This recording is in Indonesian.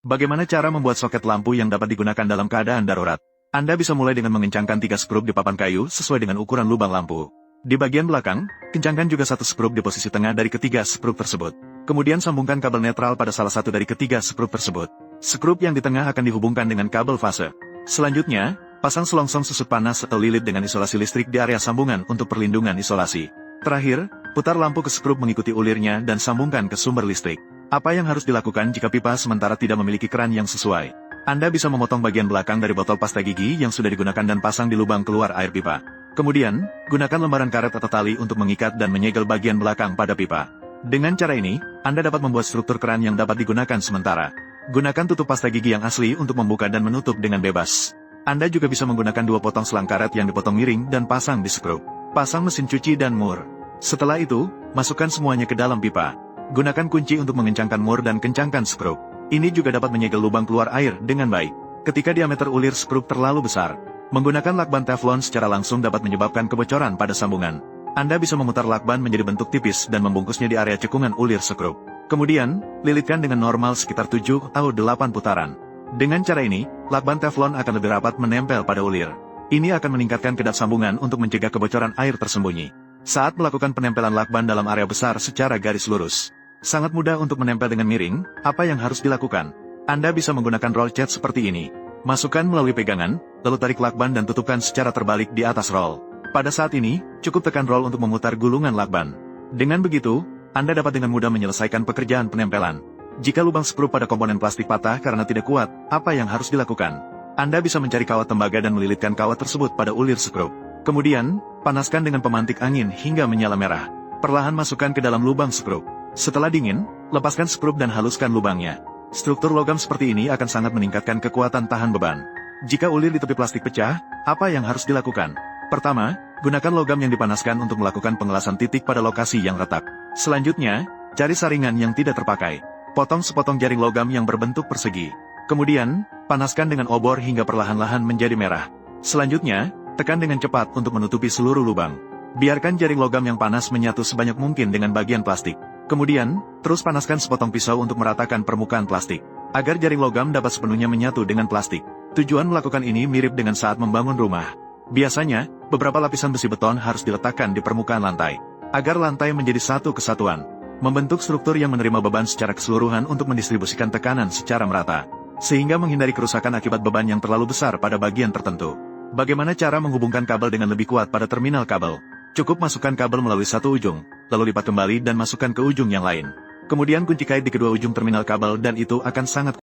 Bagaimana cara membuat soket lampu yang dapat digunakan dalam keadaan darurat? Anda bisa mulai dengan mengencangkan 3 skrup di papan kayu sesuai dengan ukuran lubang lampu. Di bagian belakang, kencangkan juga 1 skrup di posisi tengah dari ketiga skrup tersebut. Kemudian sambungkan kabel netral pada salah satu dari ketiga skrup tersebut. Skrup yang di tengah akan dihubungkan dengan kabel fase. Selanjutnya, pasang selongsong susut panas atau lilit dengan isolasi listrik di area sambungan untuk perlindungan isolasi. Terakhir, putar lampu ke skrup mengikuti ulirnya dan sambungkan ke sumber listrik. Apa yang harus dilakukan jika pipa sementara tidak memiliki keran yang sesuai? Anda bisa memotong bagian belakang dari botol pasta gigi yang sudah digunakan dan pasang di lubang keluar air pipa. Kemudian, gunakan lembaran karet atau tali untuk mengikat dan menyegel bagian belakang pada pipa. Dengan cara ini, Anda dapat membuat struktur keran yang dapat digunakan sementara. Gunakan tutup pasta gigi yang asli untuk membuka dan menutup dengan bebas. Anda juga bisa menggunakan 2 potong selang karet yang dipotong miring dan pasang di skrup. Pasang mesin cuci dan mur. Setelah itu, masukkan semuanya ke dalam pipa. Gunakan kunci untuk mengencangkan mur dan kencangkan skrup. Ini juga dapat menyegel lubang keluar air dengan baik. Ketika diameter ulir skrup terlalu besar, menggunakan lakban teflon secara langsung dapat menyebabkan kebocoran pada sambungan. Anda bisa memutar lakban menjadi bentuk tipis dan membungkusnya di area cekungan ulir skrup. Kemudian, lilitkan dengan normal sekitar 7 atau 8 putaran. Dengan cara ini, lakban teflon akan lebih rapat menempel pada ulir. Ini akan meningkatkan kedap sambungan untuk mencegah kebocoran air tersembunyi. Saat melakukan penempelan lakban dalam area besar secara garis lurus, sangat mudah untuk menempel dengan miring. Apa yang harus dilakukan? Anda bisa menggunakan roll cat seperti ini. Masukkan melalui pegangan, lalu tarik lakban dan tutupkan secara terbalik di atas roll. Pada saat ini, cukup tekan roll untuk memutar gulungan lakban. Dengan begitu, Anda dapat dengan mudah menyelesaikan pekerjaan penempelan. Jika lubang skrup pada komponen plastik patah karena tidak kuat, apa yang harus dilakukan? Anda bisa mencari kawat tembaga dan melilitkan kawat tersebut pada ulir skrup. Kemudian, panaskan dengan pemantik angin hingga menyala merah. Perlahan masukkan ke dalam lubang skrup. Setelah dingin, lepaskan skrup dan haluskan lubangnya. Struktur logam seperti ini akan sangat meningkatkan kekuatan tahan beban. Jika ulir di tepi plastik pecah, apa yang harus dilakukan? Pertama, gunakan logam yang dipanaskan untuk melakukan pengelasan titik pada lokasi yang retak. Selanjutnya, cari saringan yang tidak terpakai. Potong sepotong jaring logam yang berbentuk persegi. Kemudian, panaskan dengan obor hingga perlahan-lahan menjadi merah. Selanjutnya, tekan dengan cepat untuk menutupi seluruh lubang. Biarkan jaring logam yang panas menyatu sebanyak mungkin dengan bagian plastik. Kemudian, terus panaskan sepotong pisau untuk meratakan permukaan plastik, agar jaring logam dapat sepenuhnya menyatu dengan plastik. Tujuan melakukan ini mirip dengan saat membangun rumah. Biasanya, beberapa lapisan besi beton harus diletakkan di permukaan lantai, agar lantai menjadi satu kesatuan. Membentuk struktur yang menerima beban secara keseluruhan untuk mendistribusikan tekanan secara merata, sehingga menghindari kerusakan akibat beban yang terlalu besar pada bagian tertentu. Bagaimana cara menghubungkan kabel dengan lebih kuat pada terminal kabel? Cukup masukkan kabel melalui satu ujung, lalu lipat kembali dan masukkan ke ujung yang lain. Kemudian kunci kait di kedua ujung terminal kabel dan itu akan sangat